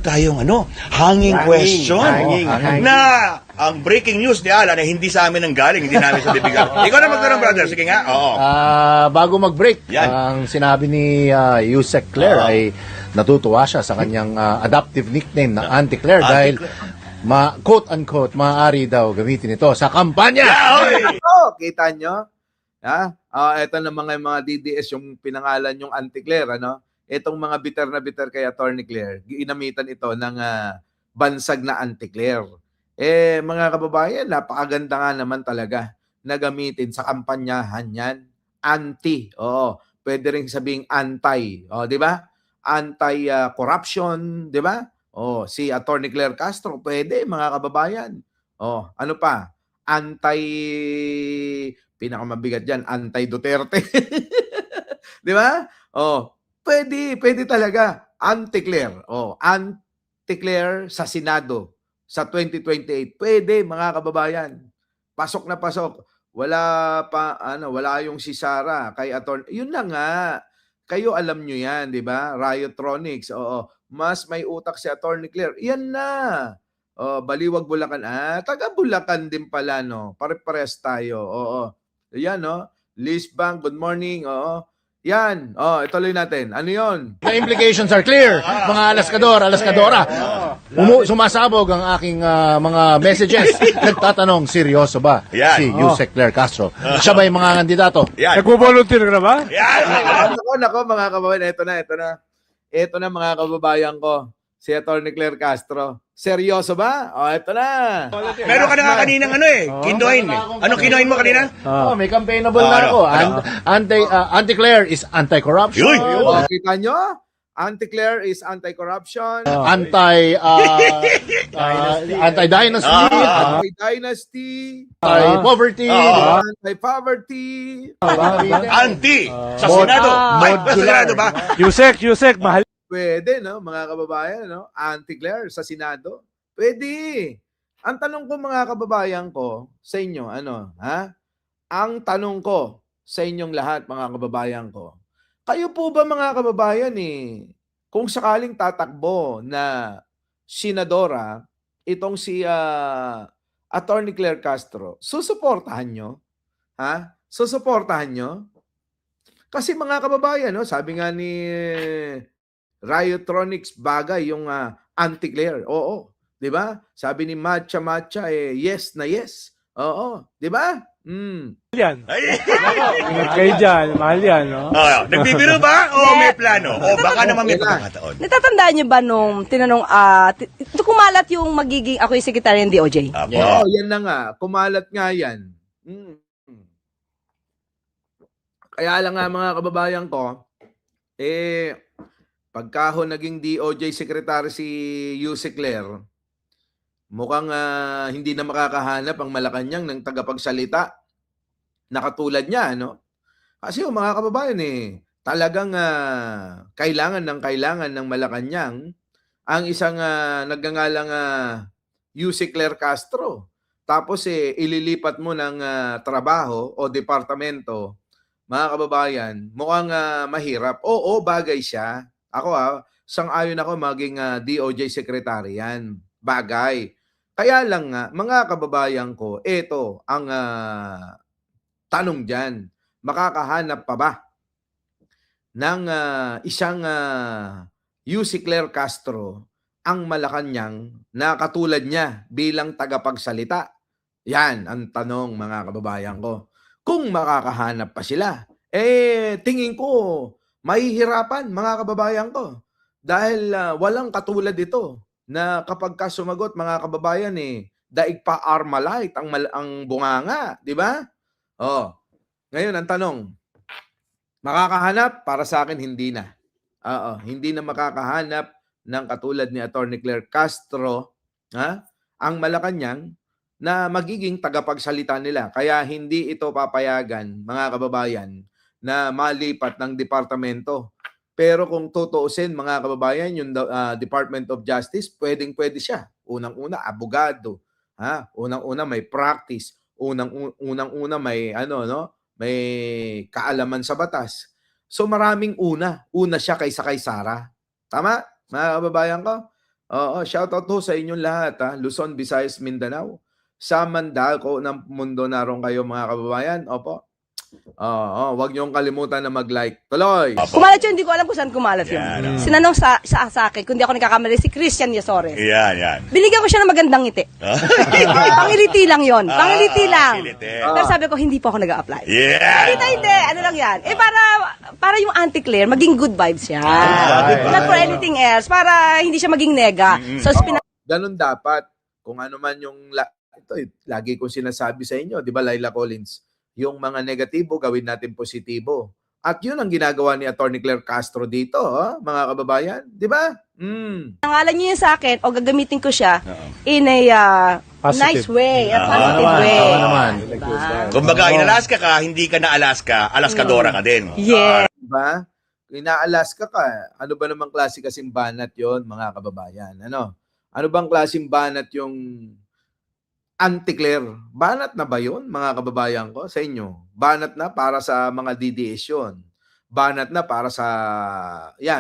tayong hanging question. Hanging. Na ang breaking news ni Alan ay hindi sa amin ang galing, hindi namin sa bibigan. Ikaw na magtanong, brother. Sige nga. Oo. Bago mag-break, Yan. ang sinabi ni Yusek Claire ay natutuwa siya sa kanyang adoptive nickname na Auntie Claire dahil quote-unquote, maaari daw gamitin ito sa kampanya. Kita nyo? Ito na mga DDS yung pinangalan yung Auntie Claire, Itong mga bitter na bitter kay Attorney Claire, ginamitan ito ng bansag na Auntie Claire. Mga kababayan, napakaganda nga naman talaga na gamitin sa kampanyahan yan. Anti, pwede rin sabing anti, di ba? Anti-corruption, di ba? Si Attorney Claire Castro, pwede mga kababayan. Ano pa? Pinakamabigat dyan, anti-Duterte. Di ba? Pwede talaga. Anti-Claire. Anti-Claire sa Senado sa 2028. Pwede, mga kababayan. Pasok na pasok. Wala yung si Sara kay Attorney. Yun na nga. Kayo alam nyo yan, di ba? Riotronics. Mas may utak si Attorney Claire. Yan na. Baliwag Bulacan. Taga Bulacan din pala, no? Pare-pares tayo. Yan, no? Liz Bank, good morning. Yan. Ituloy natin. Ano yon? The implications are clear. Mga alaskadora. Sumasabog ang aking mga messages. Nagtatanong, seryoso ba si Yusek Claire Castro? Siya ba yung mga kandidato? Nagpo-volunteer ka na ba? Nako, mga kababayan. Ito na mga kababayan ko. Si Attorney Claire Castro. Seryoso ba? Ito na. Meron ka na nga kaninang kindohin. Ano kinuhin mo kanina? May campaignable na ako. Auntie Claire is anti-corruption. Kita nyo? Auntie Claire is anti-corruption. Anti-dynasty. Anti-dynasty. Anti-poverty. Anti-poverty. Anti. Sa Senado. Sa Senado ba? Yusek, mahal. Pwede, no? Mga kababayan, no? Auntie Claire sa Senado. Pwede. Ang tanong ko, mga kababayan ko, sa inyo, Ang tanong ko sa inyong lahat, mga kababayan ko, kayo po ba, mga kababayan, kung sakaling tatakbo na senadora, itong si Attorney Claire Castro, susuportahan nyo? Susuportahan nyo? Kasi, mga kababayan, no? Sabi nga ni Riotronics, bagay yung Auntie Claire. Oo, 'di ba? Sabi ni Matcha, yes na yes. Oo, 'di ba? Yan. Ingat kayo dyan. Mahal yan, no? Nagbibiro ba? O may plano? O baka naman may pagkakataon? Natatandaan niyo ba nung tinanong, kumalat yung magiging ako yung secretary ng DOJ? Oo, yan na nga. Kumalat nga yan. Kaya lang nga, mga kababayan ko, pagka naging DOJ Secretary si Yusek Claire, mukhang hindi na makakahanap ang Malacanang ng tagapagsalita na katulad niya, no? Kasi mga kababayan, talagang kailangan ng Malacanang ang isang nagngangalang Yusek Claire Castro. Tapos ililipat mo ng trabaho o departamento, mga kababayan, mukhang mahirap. Oo, bagay siya. Ako sang-ayon ako maging DOJ Secretary yan. Bagay. Kaya lang nga, mga kababayan ko, ito ang tanong dyan. Makakahanap pa ba ng isang Yusek Claire Castro ang Malacanang na katulad niya bilang tagapagsalita? Yan ang tanong, mga kababayan ko. Kung makakahanap pa sila, tingin ko, mahihirapan, mga kababayan ko. Dahil walang katulad ito na kapag ka sumagot, mga kababayan, daig pa Armalite ang bunganga, di ba? Ngayon, ang tanong, makakahanap? Para sa akin, hindi na. Hindi na makakahanap ng katulad ni Attorney Claire Castro, ang Malacanang na magiging tagapagsalita nila. Kaya hindi ito papayagan, mga kababayan, na malipat ng departamento. Pero kung tutuusin, mga kababayan, yung Department of Justice, pwedeng-pwede siya. Unang-una, abogado. Unang-una, may practice. Unang-una, may may kaalaman sa batas. So maraming una. Una siya kaysa kay Sara. Tama, mga kababayan ko? Oo, shoutout ho sa inyong lahat, ha. Luzon, Visayas, Mindanao. Sa mandako ng mundo naroon kayo, mga kababayan. Opo. Oo, wag niyong kalimutan na mag-like. Tuloy! Kumalat yun, hindi ko alam kung saan kumalat yun. Yan, Sinanong sa akin, kung di ako nagkakamali, si Christian Yasores. Yan. Binigyan ko siya ng magandang ngiti. Pangiliti lang yon. Pangiliti lang. Kiliti. Pero sabi ko, hindi po ako nag-a-apply. Yeah! Hindi. Ano lang yan. Para yung Auntie Claire, maging good vibes siya. good Not for anything else. Para hindi siya maging nega. So, Ganun dapat. Kung ano man yung... ito, lagi kong sinasabi sa inyo, di ba, Laila Collins? Yung mga negatibo, gawin natin positibo. At yun ang ginagawa ni Atty. Claire Castro dito, mga kababayan. Di ba? Nangalan niyo yun sa akin o gagamitin ko siya in a nice way, a positive way. Tama naman. Kumbaga, in Alaska ka, hindi ka na Alaska, Alaskadora ka din. Yeah. Diba? Ina-Alaska ka, ano ba namang klase kasing banat yon, mga kababayan? Ano bang klaseng banat yung Anti-Claire? Banat na ba yun, mga kababayan ko, sa inyo? Banat na para sa mga DDS yun. Banat na para sa,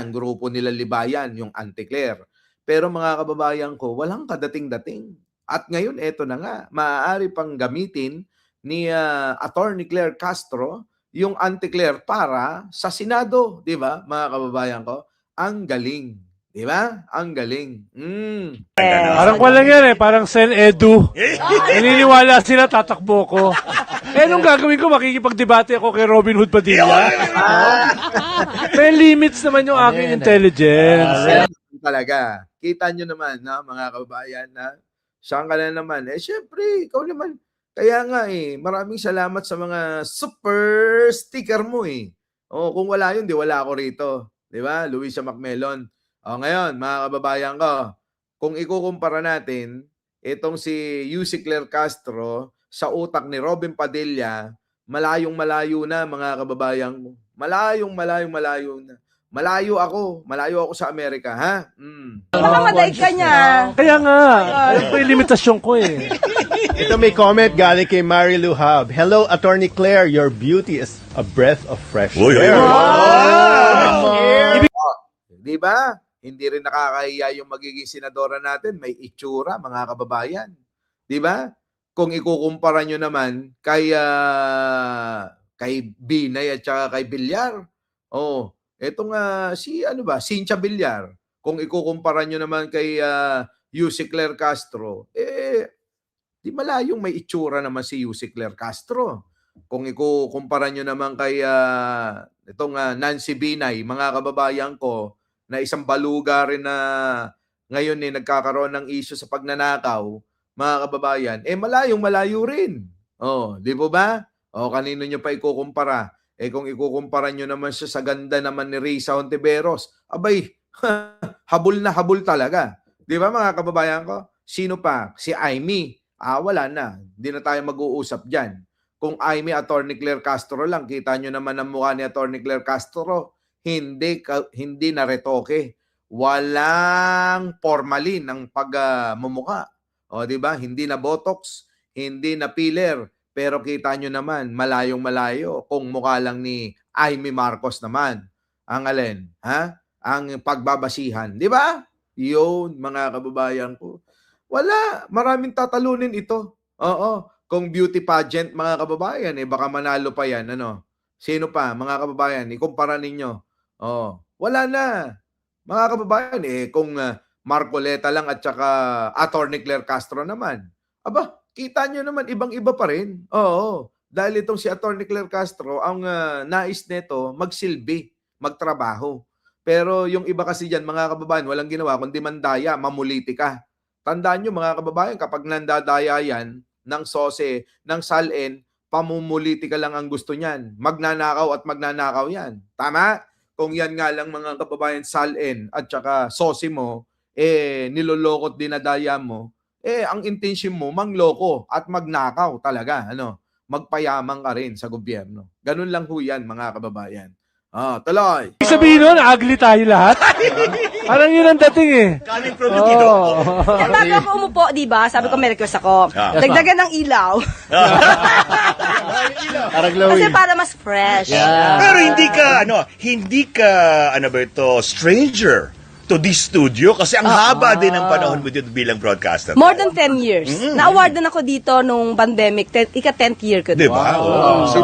grupo nila Libayan, yung Anti-Claire. Pero mga kababayan ko, walang kadating-dating. At ngayon, eto na nga, maaari pang gamitin ni Atty. Claire Castro yung Anti-Claire para sa Senado, di ba, mga kababayan ko? Ang galing. Di ba? Ang galing. Parang walang yan eh. Parang Sen Edu. Naniniwala sila, tatakbo ko. Nung gagawin ko, makikipagdebate ako kay Robin Hood Padilla. May limits naman yung aking intelligence. Talaga. Kita nyo naman, mga kababayan, na saan ka na naman. Syempre, ikaw naman. Kaya nga maraming salamat sa mga super sticker mo kung wala yun, di wala ako rito. Di ba? Luisa Macmelon. Ngayon, mga kababayan ko, kung ikukumpara natin, itong si Yusek Claire Castro sa utak ni Robin Padilla, malayong-malayo na, mga kababayan ko. Malayong-malayo na. Malayo ako sa Amerika, ha? Baka madaig ka niya. Kaya nga, alam ko yung limitasyon ko eh. Ito may comment galing kay Mary Lou Hub. Hello, Attorney Claire. Your beauty is a breath of fresh air. Di ba? Hindi rin nakakahiya yung magiging senadora natin. May itsura, mga kababayan. Di ba? Kung ikukumpara nyo naman kay Binay at saka kay Villar. Etong Cynthia Villar. Kung ikukumpara nyo naman kay Yusek Claire Castro, di malayong may itsura naman si Yusek Claire Castro. Kung ikukumpara nyo naman kay Nancy Binay, mga kababayan ko, na isang baluga rin na ngayon nagkakaroon ng issue sa pagnanakaw, mga kababayan, malayong-malayo rin. Di po ba? Kanino nyo pa ikukumpara? Kung ikukumpara nyo naman siya sa ganda naman ni Risa Hontiveros, abay, habol na habol talaga. Di ba, mga kababayan ko? Sino pa? Si Amy. Wala na. Hindi na tayo mag-uusap dyan. Kung Amy, Atty. Claire Castro lang, kita nyo naman ang mukha ni Atty. Claire Castro, hindi na retoke. Walang formalin ng pagmumukha. Di ba? Hindi na botox, hindi na filler. Pero kita nyo naman, malayong-malayo kung mukha lang ni Amy Marcos naman. Ang alin? Ang pagbabasihan. Di ba? Yun, mga kababayan ko. Wala. Maraming tatalunin ito. Kung beauty pageant, mga kababayan, baka manalo pa yan. Sino pa, mga kababayan? Ikumpara ninyo. Wala na. Mga kababayan, kung Marcoleta lang at saka Atty. Claire Castro naman. Kita nyo naman, ibang-iba pa rin. Dahil itong si Atty. Claire Castro, ang nais nito, magsilbi, magtrabaho. Pero yung iba kasi dyan, mga kababayan, walang ginawa, kundi mandaya, mamulitika. Tandaan nyo, mga kababayan, kapag nandadaya yan, ng SOSE, ng SALN, pamumulitika lang ang gusto niyan. Magnanakaw at magnanakaw yan. Tama? Kung yan nga lang, mga kababayan, SALN at saka SOSE mo, nilolokot dinadaya mo, ang intention mo, mangloko at magnakaw talaga. Magpayaman ka rin sa gobyerno. Ganun lang ho yan, mga kababayan. Tuloy. Ibig sabihin nun, ugly tayo lahat. Parang yun ang dating Coming from you, Tito. Bago ako umupo, di ba? Sabi ko, may request ako. Dagdagan ng ilaw. Kasi para mas fresh. Pero hindi ka, stranger to this studio kasi ang haba din ng panahon mo dito bilang broadcaster. More than 10 years. Na-awardan ako dito nung pandemic. Ika-10th year ko. Di ba? Oo. So,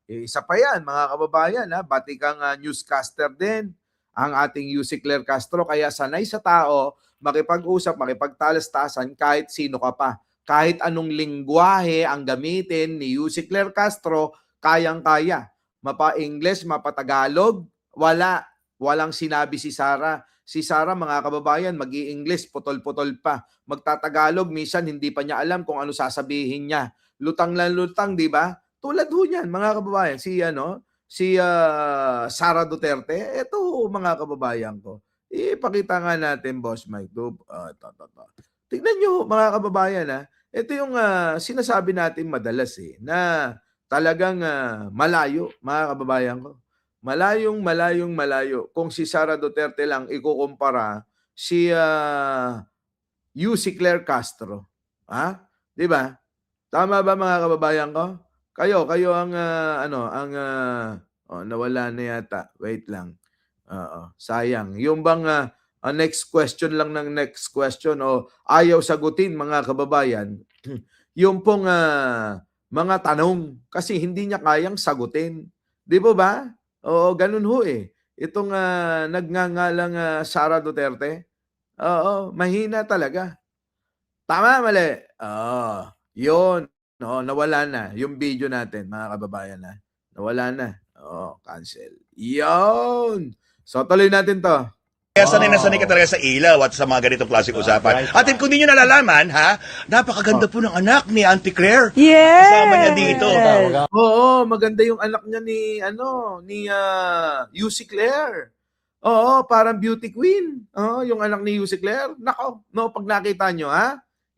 Isa pa yan, mga kababayan, ha? Batikang newscaster din ang ating Yusek Claire Castro. Kaya sanay sa tao, makipag-usap, makipagtalastasan kahit sino ka pa. Kahit anong lingwahe ang gamitin ni Yusek Claire Castro, kayang-kaya. Mapa-English, mapa-Tagalog, walang sinabi si Sara. Si Sara, mga kababayan, mag-i-English, putol-putol pa. Magtatagalog, minsan hindi pa niya alam kung ano sasabihin niya. Lutang lang lutang, di ba? Tulad ho niyan, mga kababayan, si Sara Duterte, eto mga kababayan ko. Ipakita nga natin, Boss Mike. Tignan nyo, mga kababayan, ha? Ito yung sinasabi natin madalas na talagang malayo, mga kababayan ko. Malayo. Kung si Sara Duterte lang ikukumpara si Yusek Claire Castro. Ha? 'Di ba? Tama ba, mga kababayan ko? Kayo ang nawala na yata. Wait lang. Sayang. Yung bang next question lang ng next question o ayaw sagutin, mga kababayan, yung pong mga tanong kasi hindi niya kayang sagutin. Di po ba? Oo, ganun ho eh. Itong nagngangalang Sara Duterte, oo, mahina talaga. Tama, mali. Yun. No, nawala na. Yung video natin, mga kababayan, nawala na. Cancel. Yun. So, tuloy natin to. kaya sanay na sanay ka talaga sa ilaw at sa mga ganitong klaseng usapan. At kung di nyo nalalaman, napakaganda po ng anak ni Auntie Claire. Yes! Kasama niya dito. Oo, maganda yung anak niya ni Yusek Claire. Oo, parang beauty queen. Oo, yung anak ni Yusek Claire. Nako, pag nakita nyo,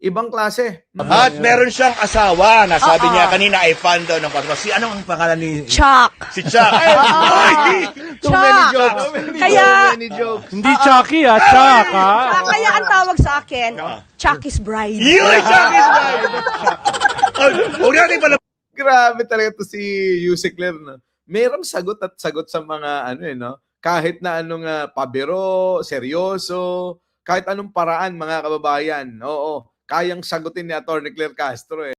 ibang klase. At meron siyang asawa na sabi niya kanina ay fan daw ng pasok. Anong ang pangalan ni... Chuck! Si Chuck. Too many Chuck! jokes. Kaya, Hindi Chucky, Chuck, kaya ang tawag sa akin, Chucky's Bride. Yun, Chuck is right. Huwag natin pala. Grabe talaga to si Yusek Claire. No? Merong sagot at sagot sa mga kahit na anong pabiro, seryoso, kahit anong paraan, mga kababayan. Oo, kayang sagutin ni Atty. Claire Castro